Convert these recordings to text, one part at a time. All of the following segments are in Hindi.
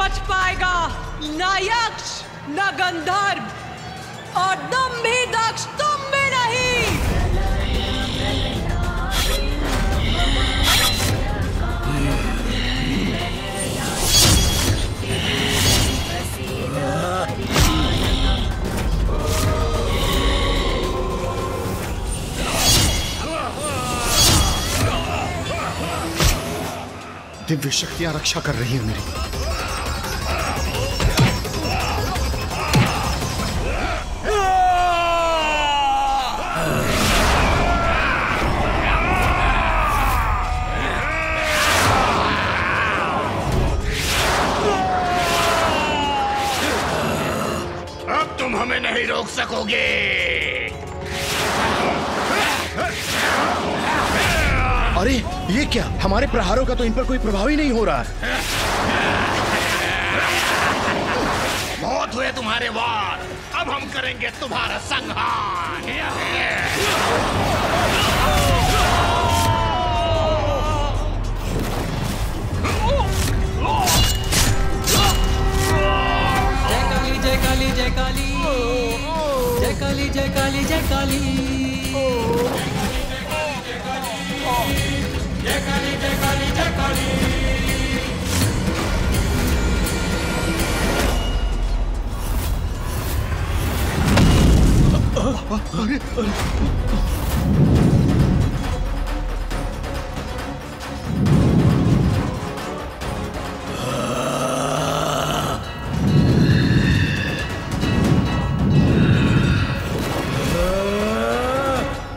बच पाएगा, ना यक्ष ना गंधर्व, और तुम भी दक्ष, तुम भी नहीं। दिव्य शक्तियां रक्षा कर रही हैं मेरी। अब तुम हमें नहीं रोक सकोगे। अरे ये क्या, हमारे प्रहारों का तो इन पर कोई प्रभाव ही नहीं हो रहा है। बहुत हुए तुम्हारे वार, अब हम करेंगे तुम्हारा संहार। जय काली जय काली जय काली, जय काली जय काली जय काली, जय काली जय काली।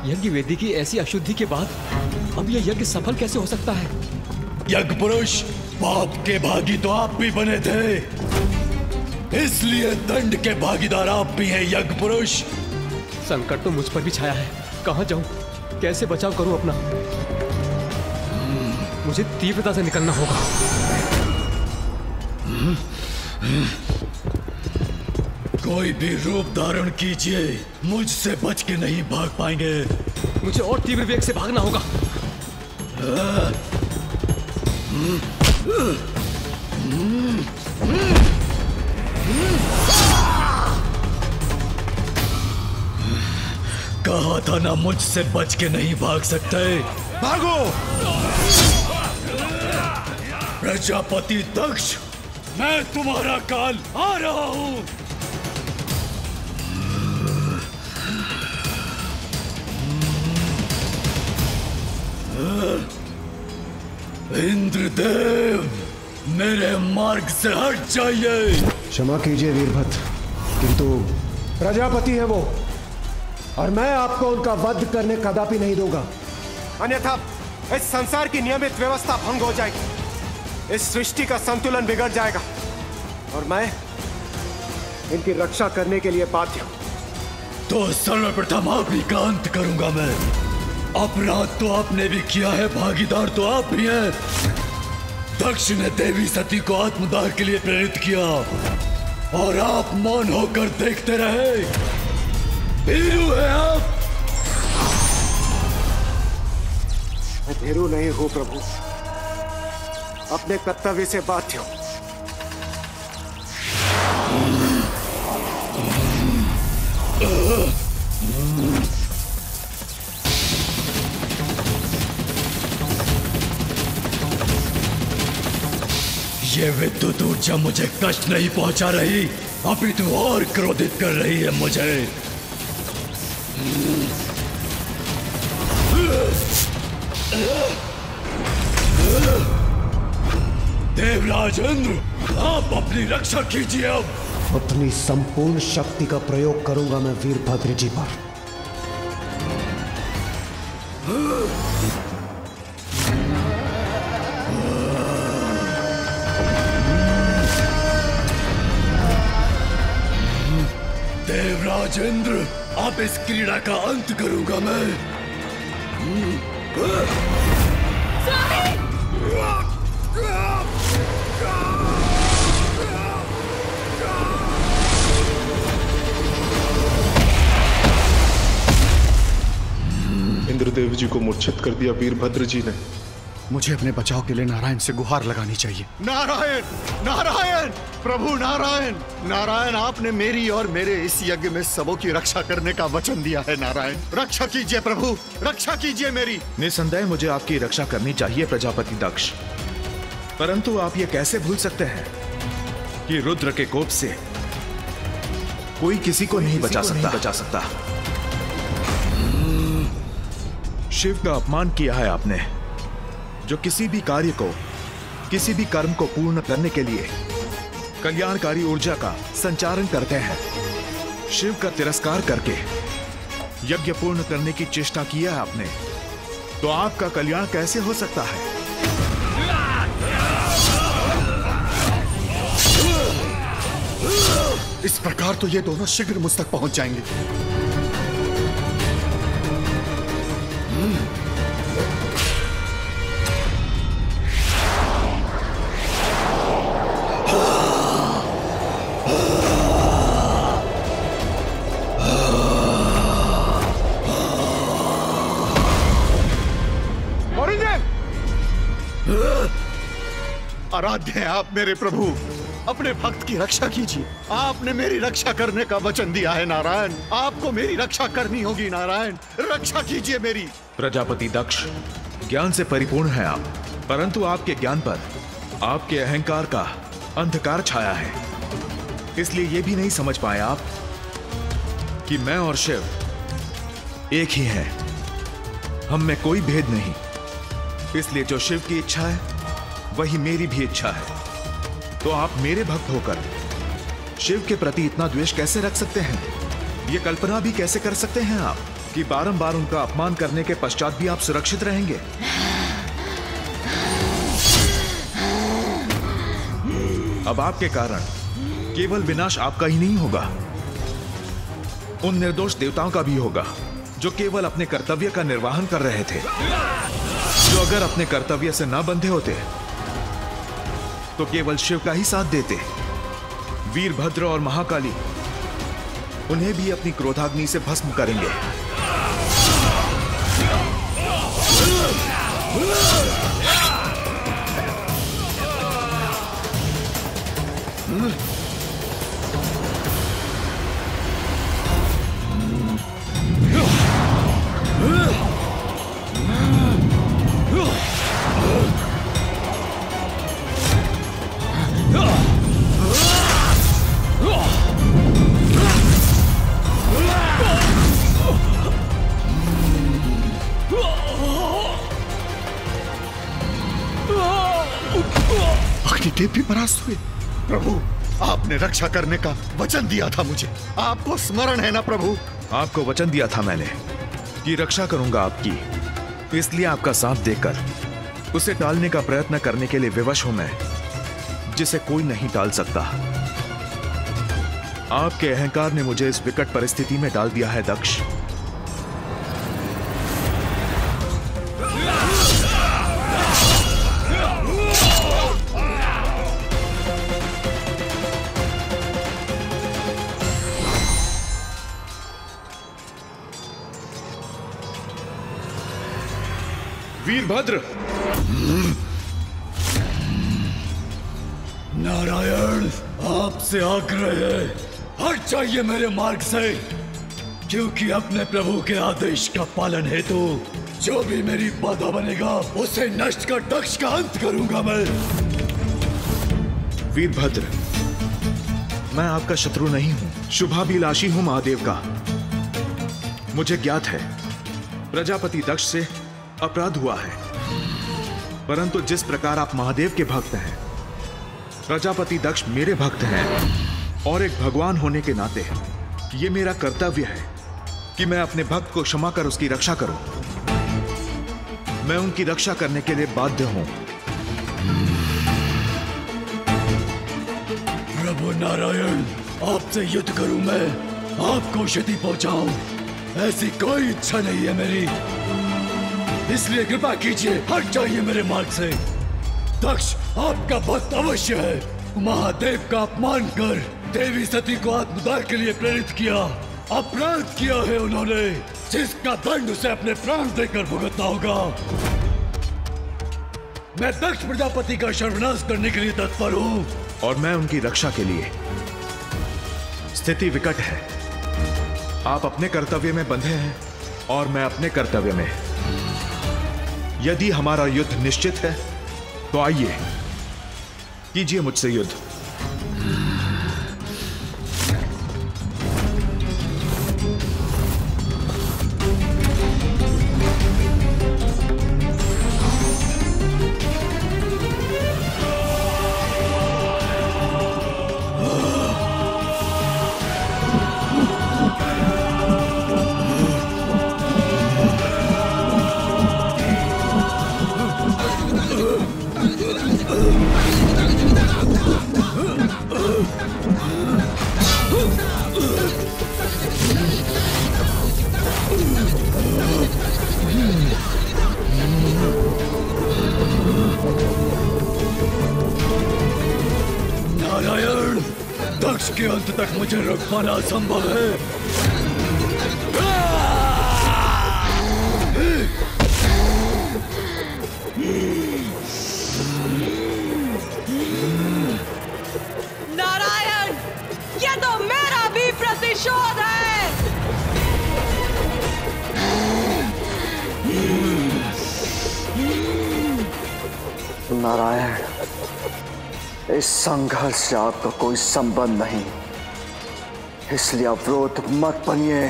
यज्ञ वेदी की ऐसी अशुद्धि के बाद अब यह यज्ञ सफल कैसे हो सकता है? यज्ञ पुरुष, पाप के भागी तो आप भी बने थे, इसलिए दंड के भागीदार आप भी हैं यज्ञ पुरुष। संकट तो मुझ पर भी छाया है, कहां जाऊं, कैसे बचाव करूं अपना? मुझे तीव्रता से निकलना होगा। कोई भी रूप धारण कीजिए, मुझसे बच के नहीं भाग पाएंगे। मुझे और तीव्र वेग से भागना होगा। कहा था ना, मुझसे बच के नहीं भाग सकते। भागो! प्रजापति दक्ष, मैं तुम्हारा काल आ रहा हूं। इंद्रदेव, मेरे मार्ग से हट जाइए। क्षमा कीजिए वीरभद्र, किंतु प्रजापति है वो, और मैं आपको उनका वध करने कदापि नहीं दूंगा। अन्यथा इस संसार की नियमित व्यवस्था भंग हो जाएगी, इस सृष्टि का संतुलन बिगड़ जाएगा, और मैं इनकी रक्षा करने के लिए बाध्य हूं। तो सर्वप्रथम आप ही का अंत करूंगा मैं। अपराध तो आपने भी किया है, भागीदार तो आप भी हैं। दक्ष ने देवी सती को आत्मदाह के लिए प्रेरित किया, और आप मौन होकर देखते रहे। भीरू है आप। मैं भीरू नहीं हूं प्रभु, अपने कर्तव्य से बाध्य हूं। ये विद्युत ऊर्जा मुझे कष्ट नहीं पहुंचा रही, अपितु और क्रोधित कर रही है मुझे। देवराज इंद्र, आप अपनी रक्षा कीजिए। अब अपनी संपूर्ण शक्ति का प्रयोग करूंगा मैं वीरभद्र जी पर। देवराज इंद्र, अब इस क्रीड़ा का अंत करूंगा मैं। इंद्रदेव जी को मूर्छित कर दिया वीरभद्र जी ने। मुझे अपने बचाव के लिए नारायण से गुहार लगानी चाहिए। नारायण, नारायण, प्रभु नारायण, नारायण, आपने मेरी और मेरे इस यज्ञ में सबों की रक्षा करने का वचन दिया है। नारायण, रक्षा कीजिए प्रभु, रक्षा कीजिए मेरी। निसंदेह मुझे आपकी रक्षा करनी चाहिए प्रजापति दक्ष, परंतु आप ये कैसे भूल सकते हैं कि रुद्र के कोप से कोई किसी को नहीं बचा सकता। शिव का अपमान किया है आपने, जो किसी भी कार्य को, किसी भी कर्म को पूर्ण करने के लिए कल्याणकारी ऊर्जा का संचारण करते हैं। शिव का तिरस्कार करके यज्ञ पूर्ण करने की चेष्टा किया है आपने, तो आपका कल्याण कैसे हो सकता है? इस प्रकार तो ये दोनों शीघ्र मुझ तक पहुंच जाएंगे। आराध्य हैं आप मेरे प्रभु, अपने भक्त की रक्षा कीजिए। आपने मेरी रक्षा करने का वचन दिया है नारायण, आपको मेरी रक्षा करनी होगी। नारायण, रक्षा कीजिए मेरी। प्रजापति दक्ष, ज्ञान से परिपूर्ण है आप, परंतु आपके ज्ञान पर आपके अहंकार का अंधकार छाया है। इसलिए ये भी नहीं समझ पाए आप कि मैं और शिव एक ही हैं, हम में कोई भेद नहीं। इसलिए जो शिव की इच्छा है वही मेरी भी इच्छा है। तो आप मेरे भक्त होकर शिव के प्रति इतना द्वेष कैसे रख सकते हैं? ये कल्पना भी कैसे कर सकते हैं आप कि बारंबार उनका अपमान करने के पश्चात भी आप सुरक्षित रहेंगे? अब आपके कारण केवल विनाश आपका ही नहीं होगा, उन निर्दोष देवताओं का भी होगा जो केवल अपने कर्तव्य का निर्वहन कर रहे थे, जो अगर अपने कर्तव्य से न बंधे होते तो केवल शिव का ही साथ देते। वीरभद्र और महाकाली उन्हें भी अपनी क्रोधाग्नि से भस्म करेंगे। अग्निदेव भी परास्त हुए। प्रभु, आपने रक्षा करने का वचन दिया था मुझे, आपको स्मरण है ना प्रभु? आपको वचन दिया था मैंने कि रक्षा करूंगा आपकी, इसलिए आपका साथ देकर उसे टालने का प्रयत्न करने के लिए विवश हूं मैं, जिसे कोई नहीं टाल सकता। आपके अहंकार ने मुझे इस विकट परिस्थिति में डाल दिया है दक्ष। वीरभद्र, नारायण, आपसे आग्रह है, हट जाइए मेरे मार्ग से, क्योंकि अपने प्रभु के आदेश का पालन हेतु जो भी मेरी बाधा बनेगा उसे नष्ट कर दक्ष का अंत करूंगा मैं। वीरभद्र, मैं आपका शत्रु नहीं हूं, शुभाभिलाषी हूं महादेव का। मुझे ज्ञात है प्रजापति दक्ष से अपराध हुआ है, परंतु जिस प्रकार आप महादेव के भक्त हैं, प्रजापति दक्ष मेरे भक्त हैं, और एक भगवान होने के नाते ये मेरा कर्तव्य है कि मैं अपने भक्त को क्षमा कर उसकी रक्षा करूं। मैं उनकी रक्षा करने के लिए बाध्य हूं। प्रभु नारायण, आपसे युद्ध करूं मैं, आपको क्षति पहुंचाऊं, ऐसी कोई इच्छा नहीं है मेरी, इसलिए कृपा कीजिए हट जाइए मेरे मार्ग से। दक्ष आपका भक्त अवश्य है, महादेव का अपमान कर देवी सती को आत्मदाह के लिए प्रेरित किया, अपराध किया है उन्होंने, जिसका दंड उसे अपने प्राण देकर भुगतना होगा। मैं दक्ष प्रजापति का सर्वनाश करने के लिए तत्पर हूं। और मैं उनकी रक्षा के लिए। स्थिति विकट है। आप अपने कर्तव्य में बंधे हैं और मैं अपने कर्तव्य में। यदि हमारा युद्ध निश्चित है तो आइए, कीजिए मुझसे युद्ध। नारायण, दक्ष के अंत तक मुझे रोक पाना असंभव है। नारायण, ये तो मेरा भी प्रतिशोध है। नारायण, इस संघर्ष से आपका कोई संबंध नहीं, इसलिए अवरोध मत बनिए।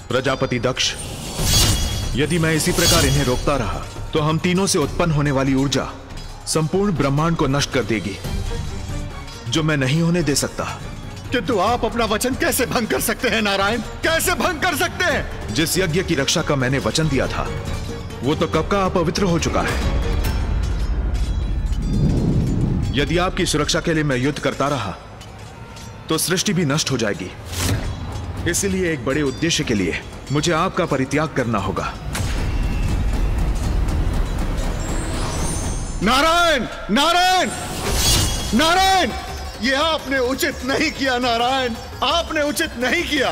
प्रजापति दक्ष, यदि मैं इसी प्रकार इन्हें रोकता रहा तो हम तीनों से उत्पन्न होने वाली ऊर्जा संपूर्ण ब्रह्मांड को नष्ट कर देगी, जो मैं नहीं होने दे सकता। किंतु आप अपना वचन कैसे भंग कर सकते हैं नारायण? कैसे भंग कर सकते हैं? जिस यज्ञ की रक्षा का मैंने वचन दिया था वो तो कब का अपवित्र हो चुका है। यदि आपकी सुरक्षा के लिए मैं युद्ध करता रहा तो सृष्टि भी नष्ट हो जाएगी। इसलिए एक बड़े उद्देश्य के लिए मुझे आपका परित्याग करना होगा। नारायण, नारायण, नारायण, यह आपने उचित नहीं किया नारायण, आपने उचित नहीं किया।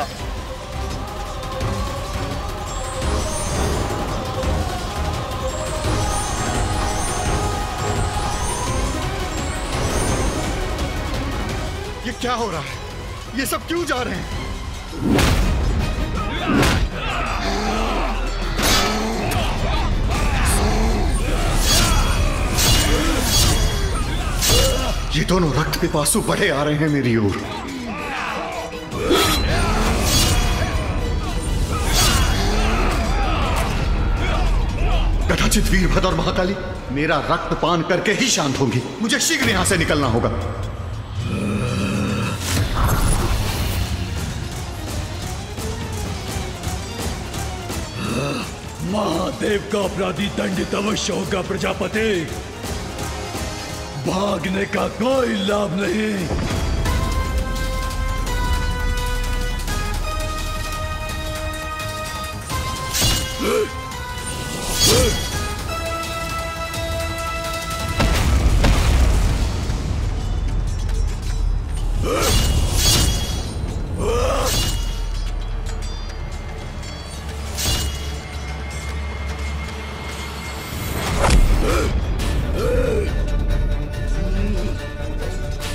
ये क्या हो रहा है? ये सब क्यों जा रहे हैं? ये दोनों रक्त पिपासु बढ़े आ रहे हैं मेरी ओर। कदाचित वीरभद्र और महाकाली मेरा रक्त पान करके ही शांत होंगी। मुझे शीघ्र यहां से निकलना होगा। महादेव का अपराधी दंडित अवश्य होगा प्रजापति। भागने का कोई लाभ नहीं।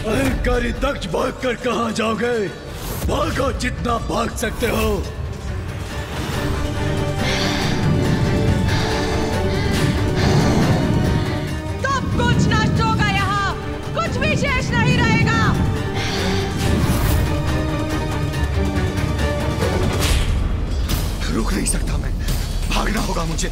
अहंकारी दक्ष, भागकर कहां जाओगे? भागो जितना भाग सकते हो। सब कुछ नष्ट होगा, यहाँ कुछ भी शेष नहीं रहेगा। रुक नहीं सकता मैं, भागना होगा मुझे।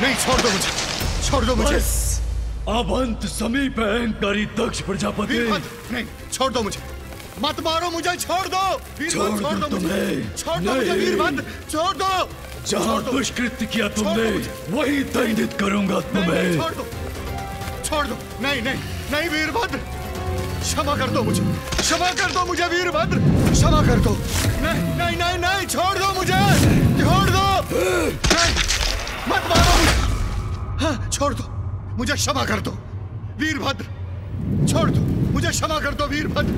नहीं, छोड़ दो मुझे, छोड़ दो मुझे। अब अंत समीप है अहंकारी दक्ष प्रजापति। वीरभद्र, नहीं, छोड़ दो मुझे, मत मारो मुझे, छोड़ दो वीरभद्र, छोड़ दो मुझे, छोड़ दो मुझे वीरभद्र, छोड़ दो। जहाँ दुष्कृत्य किया तुमने वही दंडित करूंगा तुम्हें। छोड़ दो, छोड़ दो, नहीं नहीं नहीं वीरभद्र, क्षमा कर दो मुझे, क्षमा कर दो मुझे वीरभद्र, क्षमा कर दो। नहीं नहीं नहीं नहीं, छोड़ दो मुझे, छोड़ दो, नहीं, मत मारो मुझे, हाँ, छोड़ दो मुझे, क्षमा कर दो वीरभद्र, छोड़ दो मुझे, क्षमा कर दो वीरभद्र,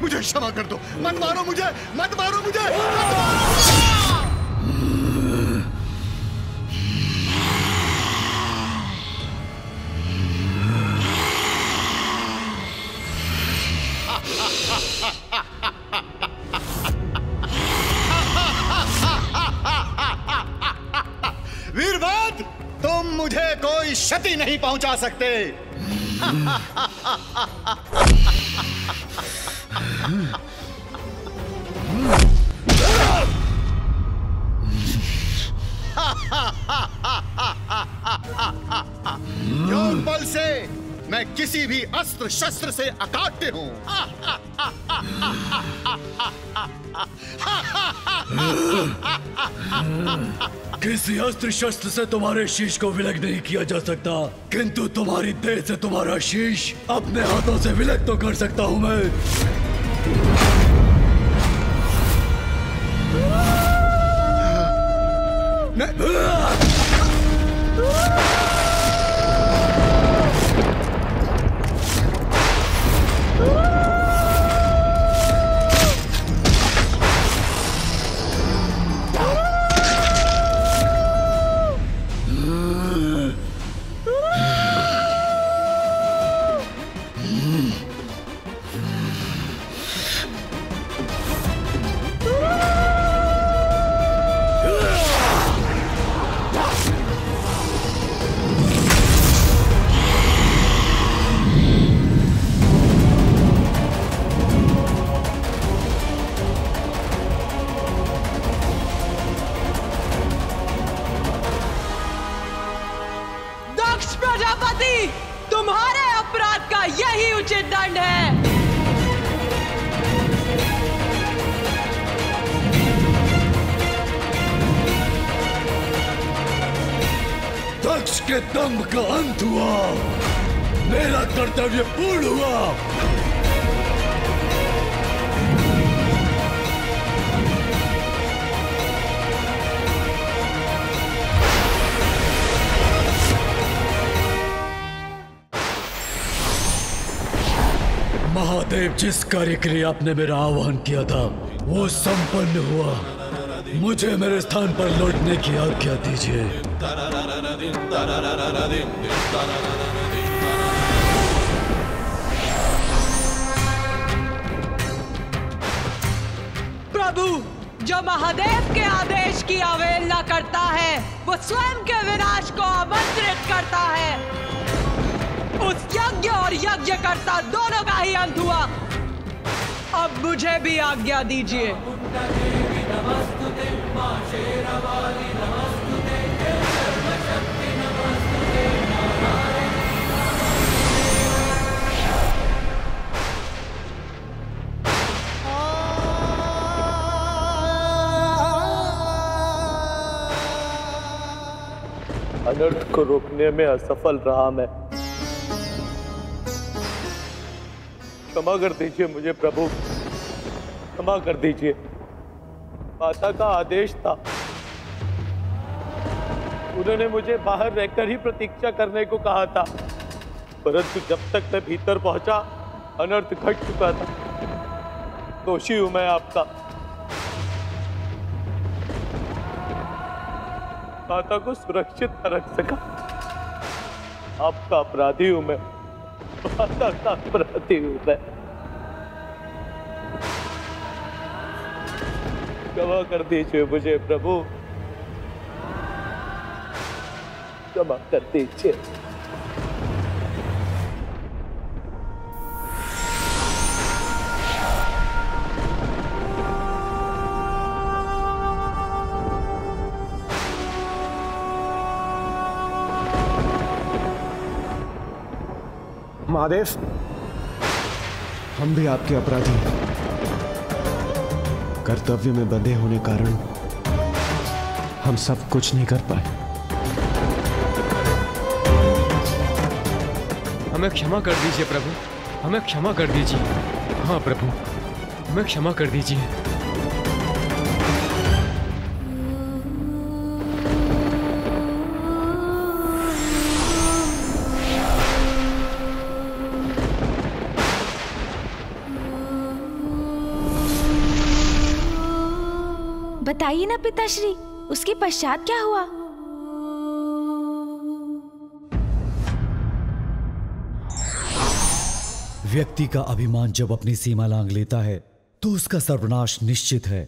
मुझे क्षमा कर दो, मत मारो मुझे, मत मारो मुझे, मत मारो। वीरभद्र, तुम मुझे कोई क्षति नहीं पहुंचा सकते। योग बल से मैं किसी भी अस्त्र शस्त्र से अकाट्य हूं। किसी अस्त्र शस्त्र से तुम्हारे शीश को विलग नहीं किया जा सकता, किंतु तुम्हारी देह से तुम्हारा शीश अपने हाथों से विलग तो कर सकता हूं मैं। प्रजापति, तुम्हारे अपराध का यही उचित दंड है। दक्ष के दंभ का अंत हुआ, मेरा कर्तव्य पूर्ण हुआ। महादेव, जिस कार्य के लिए आपने मेरा आह्वान किया था वो संपन्न हुआ। मुझे मेरे स्थान पर लौटने की आज्ञा दीजिए। प्रभु, जो महादेव के आदेश की अवहेलना करता है वो स्वयं के विनाश को आमंत्रित करता है। उस यज्ञ और यज्ञकर्ता दोनों का ही अंत हुआ। अब मुझे भी आज्ञा दीजिए। अनर्थ को रोकने में असफल रहा मैं। क्षमा कर दीजिए मुझे प्रभु, क्षमा कर दीजिए। माता का आदेश था, उन्होंने मुझे बाहर रहकर ही प्रतीक्षा करने को कहा था, परंतु जब तक मैं भीतर पहुंचा अनर्थ घट चुका था। दोषी हूं मैं आपका। माता को सुरक्षित न रख सका, आपका अपराधी हूं मैं, माता का अपराधी हूं मैं। क्षमा कर दीजिए मुझे प्रभु, क्षमा कर दीजिए। महादेव, हम भी आपके अपराधी हैं। कर्तव्य में बंधे होने कारण हम सब कुछ नहीं कर पाए। हमें क्षमा कर दीजिए प्रभु, हमें क्षमा कर दीजिए। हाँ प्रभु, हमें क्षमा कर दीजिए। बताइए ना पिताश्री, उसके पश्चात क्या हुआ? व्यक्ति का अभिमान जब अपनी सीमा लांघ लेता है तो उसका सर्वनाश निश्चित है।